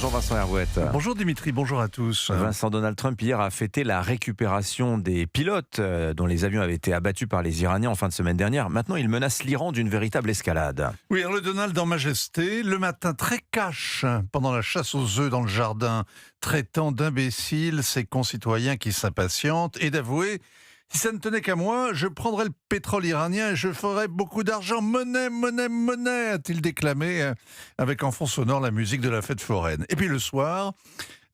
Bonjour Vincent Herouette. Bonjour Dimitri, bonjour à tous. Vincent, Donald Trump hier a fêté la récupération des pilotes dont les avions avaient été abattus par les Iraniens en fin de semaine dernière. Maintenant, il menace l'Iran d'une véritable escalade. Oui, alors le Donald en majesté, le matin très cash, pendant la chasse aux œufs dans le jardin, traitant d'imbéciles ses concitoyens qui s'impatientent et d'avouer: si ça ne tenait qu'à moi, je prendrais le pétrole iranien et je ferais beaucoup d'argent. Monnaie, monnaie, monnaie, a-t-il déclamé avec en fond sonore la musique de la fête foraine. Et puis le soir,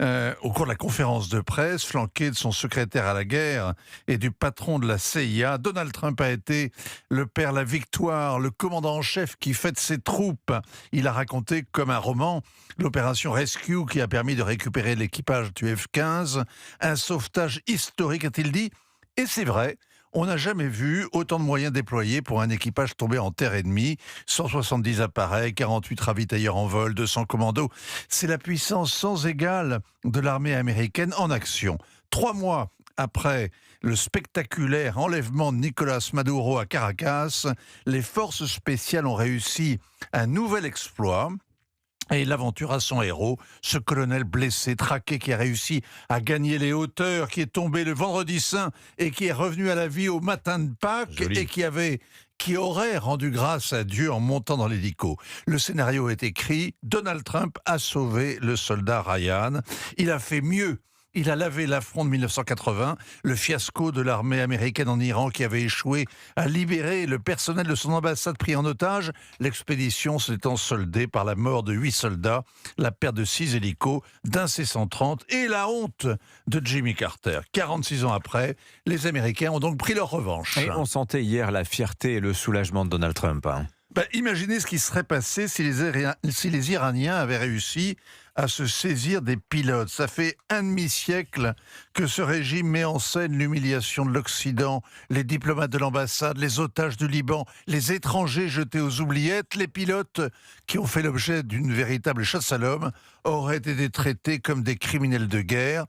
au cours de la conférence de presse, flanqué de son secrétaire à la guerre et du patron de la CIA, Donald Trump a été le père La Victoire, le commandant en chef qui fête ses troupes. Il a raconté comme un roman l'opération Rescue qui a permis de récupérer l'équipage du F-15, un sauvetage historique, a-t-il dit. Et c'est vrai, on n'a jamais vu autant de moyens déployés pour un équipage tombé en terre ennemie. 170 appareils, 48 ravitailleurs en vol, 200 commandos. C'est la puissance sans égale de l'armée américaine en action. 3 mois après le spectaculaire enlèvement de Nicolás Maduro à Caracas, les forces spéciales ont réussi un nouvel exploit. Et l'aventure a son héros, ce colonel blessé, traqué, qui a réussi à gagner les hauteurs, qui est tombé le vendredi saint et qui est revenu à la vie au matin de Pâques. Joli. Et qui aurait rendu grâce à Dieu en montant dans l'hélico. Le scénario est écrit, Donald Trump a sauvé le soldat Ryan. Il a fait mieux. Il a lavé l'affront de 1980, le fiasco de l'armée américaine en Iran qui avait échoué à libérer le personnel de son ambassade pris en otage. L'expédition s'étant soldée par la mort de 8 soldats, la perte de 6 hélicos, d'un C-130 et la honte de Jimmy Carter. 46 ans après, les Américains ont donc pris leur revanche. Et on sentait hier la fierté et le soulagement de Donald Trump. Imaginez ce qui serait passé si les Iraniens avaient réussi à se saisir des pilotes. Ça fait un demi-siècle que ce régime met en scène l'humiliation de l'Occident, les diplomates de l'ambassade, les otages du Liban, les étrangers jetés aux oubliettes. Les pilotes qui ont fait l'objet d'une véritable chasse à l'homme auraient été traités comme des criminels de guerre.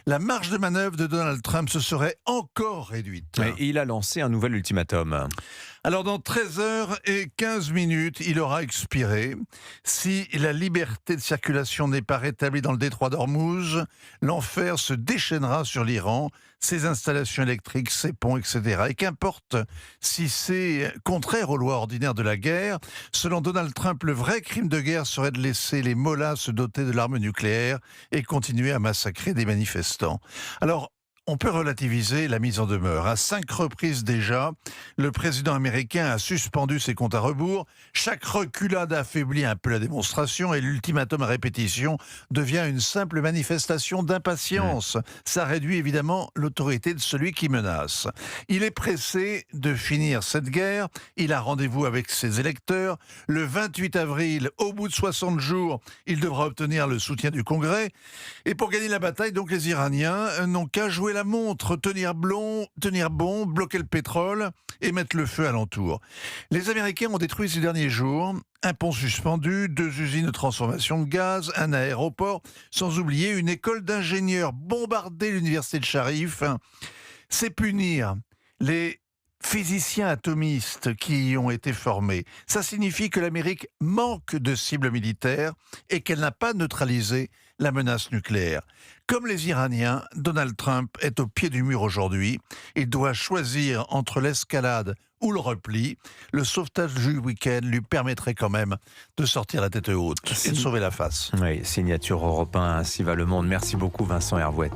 La marge de manœuvre de Donald Trump se serait encore réduite. Mais il a lancé un nouvel ultimatum. Alors dans 13h15, il aura expiré. Si la liberté de circulation n'est pas rétablie dans le détroit d'Ormuz, l'enfer se déchaînera sur l'Iran, ses installations électriques, ses ponts, etc. Et qu'importe si c'est contraire aux lois ordinaires de la guerre, selon Donald Trump, le vrai crime de guerre serait de laisser les mollahs se doter de l'arme nucléaire et continuer à massacrer des manifestants. Alors, on peut relativiser la mise en demeure. À 5 reprises déjà, le président américain a suspendu ses comptes à rebours. Chaque reculade affaiblit un peu la démonstration et l'ultimatum à répétition devient une simple manifestation d'impatience. Ça réduit évidemment l'autorité de celui qui menace. Il est pressé de finir cette guerre. Il a rendez-vous avec ses électeurs. Le 28 avril, au bout de 60 jours, il devra obtenir le soutien du Congrès. Et pour gagner la bataille, donc, les Iraniens n'ont qu'à jouer la montre, tenir bon, bloquer le pétrole et mettre le feu alentour. Les Américains ont détruit ces derniers jours un pont suspendu, 2 usines de transformation de gaz, un aéroport, sans oublier une école d'ingénieurs, bombarder l'université de Sharif. C'est punir les physiciens atomistes qui y ont été formés. Ça signifie que l'Amérique manque de cibles militaires et qu'elle n'a pas neutralisé la menace nucléaire. Comme les Iraniens, Donald Trump est au pied du mur aujourd'hui. Il doit choisir entre l'escalade ou le repli. Le sauvetage du week-end lui permettrait quand même de sortir la tête haute et de sauver la face. Oui, signature Europe 1, ainsi va le monde. Merci beaucoup Vincent Herouette.